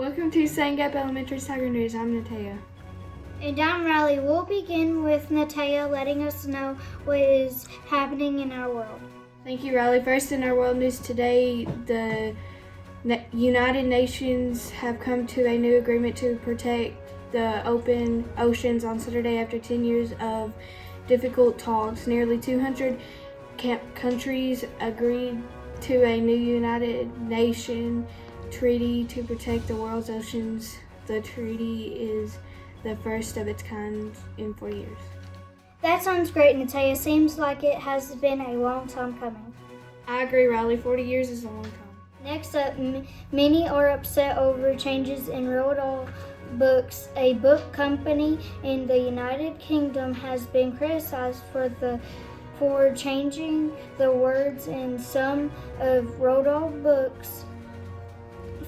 Welcome to St. Gap Elementary's Tiger News. I'm Natea. And I'm Riley. We'll begin with Natea letting us know what is happening in our world. Thank you, Riley. First in our world news today, the United Nations have come to a new agreement to protect the open oceans on Saturday after 10 years of difficult talks. Nearly 200 countries agreed to a new United Nations treaty to protect the world's oceans. The treaty is the first of its kind in 4 years. That sounds great, Natea. Seems like it has been a long time coming. I agree, Riley. 40 years is a long time. Next up, many are upset over changes in Roald Dahl books. A book company in the United Kingdom has been criticized for changing the words in some of Roald Dahl books.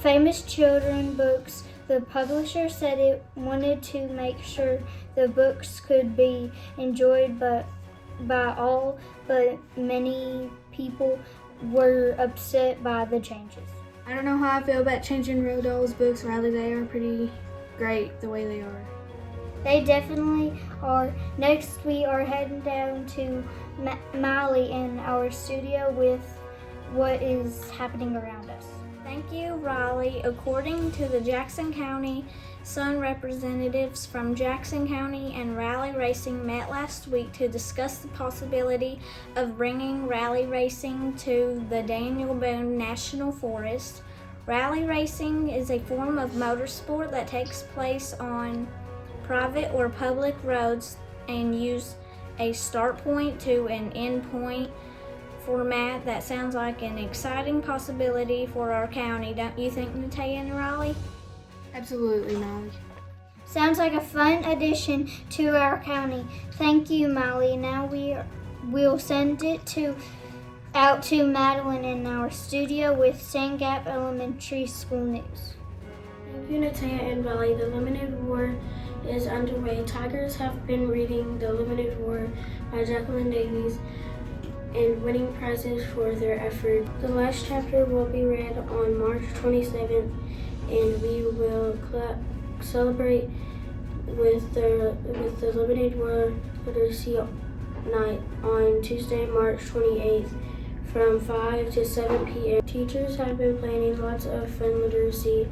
Famous children books. The publisher said it wanted to make sure the books could be enjoyed by all, but many people were upset by the changes. I don't know how I feel about changing Roald Dahl's books, Riley. They are pretty great the way they are. They definitely are. Next, we are heading down to Miley in our studio with what is happening around us. Thank you, Riley. According to the Jackson County Sun, representatives from Jackson County and Rally Racing met last week to discuss the possibility of bringing rally racing to the Daniel Boone National Forest. Rally racing is a form of motorsport that takes place on private or public roads and use a start point to an end point format. That sounds like an exciting possibility for our county, don't you think, Natea and Riley? Absolutely, Molly. Sounds like a fun addition to our county. Thank you, Molly. Now we'll send it out to Madeline in our studio with St. Gap Elementary School news. Thank you, Natea and Riley. The Limited War is underway. Tigers have been reading The Limited War by Jacqueline Davies and winning prizes for their effort. The last chapter will be read on March 27th, and we will celebrate with the Limited War Literacy Night on Tuesday, March 28th from 5 to 7 p.m. Teachers have been planning lots of fun literacy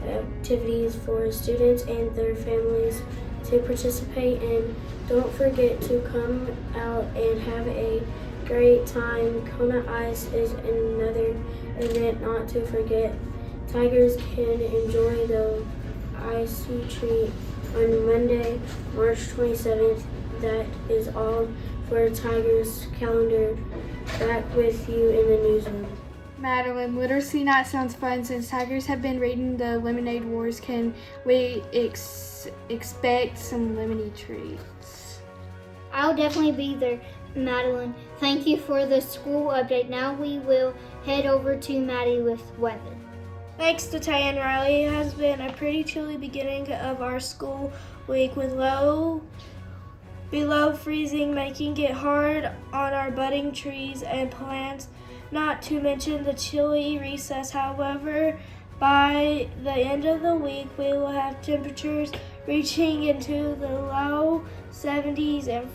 activities for students and their families to participate in. Don't forget to come out and have a great time. Kona Ice is another event not to forget. Tigers can enjoy the icy treat on Monday, March 27th. That is all for Tigers calendar. Back with you in the newsroom. Madeline, Literacy Night sounds fun. Since Tigers have been reading the Lemonade Wars, can we expect some lemony treats? I'll definitely be there, Madeline. Thank you for the school update. Now we will head over to Maddie with weather. Thanks to Tay and Riley. It has been a pretty chilly beginning of our school week with low below freezing, making it hard on our budding trees and plants, not to mention the chilly recess. However, by the end of the week, we will have temperatures reaching into the low 70s and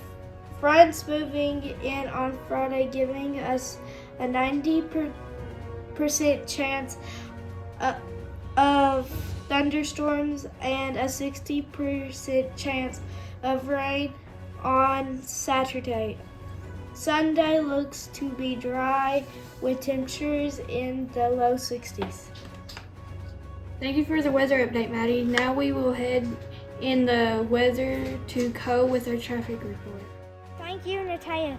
fronts moving in on Friday, giving us a 90% chance of thunderstorms and a 60% chance of rain on Saturday. Sunday looks to be dry with temperatures in the low 60s. Thank you for the weather update, Maddie. Now we will head in the weather to Co with our traffic report. Thank you, Natea.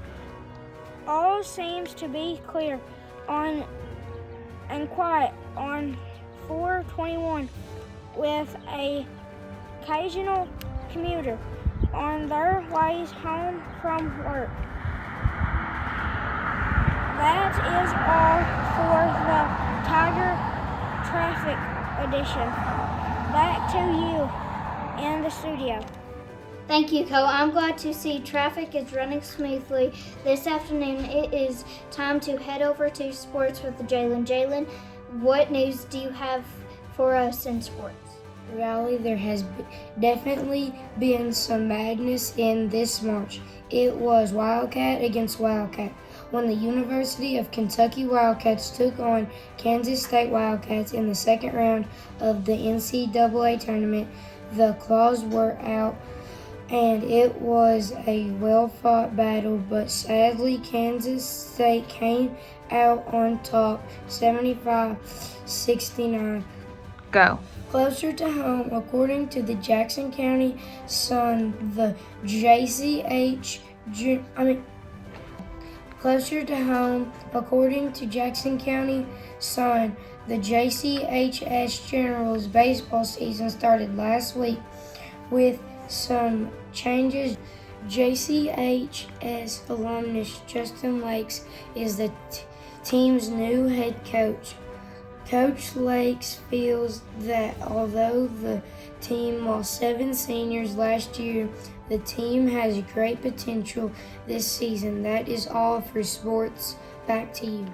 All seems to be clear and quiet on 421 with a occasional commuter on their ways home from work. That is all for the Tiger Traffic Edition. Back to you in the studio. Thank you, Co. I'm glad to see traffic is running smoothly this afternoon. It is time to head over to sports with Jalen. Jalen, what news do you have for us in sports. Rally, there has definitely been some madness in this March. It was Wildcat against Wildcat. When the University of Kentucky Wildcats took on Kansas State Wildcats in the second round of the NCAA tournament, the claws were out and it was a well-fought battle, but sadly Kansas State came out on top 75-69. Go. Closer to home, according to the Jackson County Sun, Closer to home, according to Jackson County Sun, the JCHS Generals baseball season started last week with some changes. JCHS alumnus Justin Lakes is the team's new head coach. Coach Lakes feels that although the team lost 7 seniors last year, the team has great potential this season. That is all for sports. Back to you.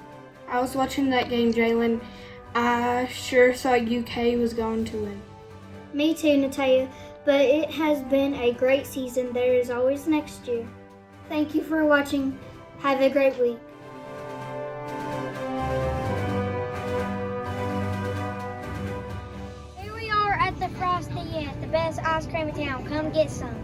I was watching that game, Jalen. I sure thought UK was going to win. Me too, Natalia, but it has been a great season. There is always next year. Thank you for watching. Have a great week. Here we are at the Frosty Inn, the best ice cream in town. Come get some.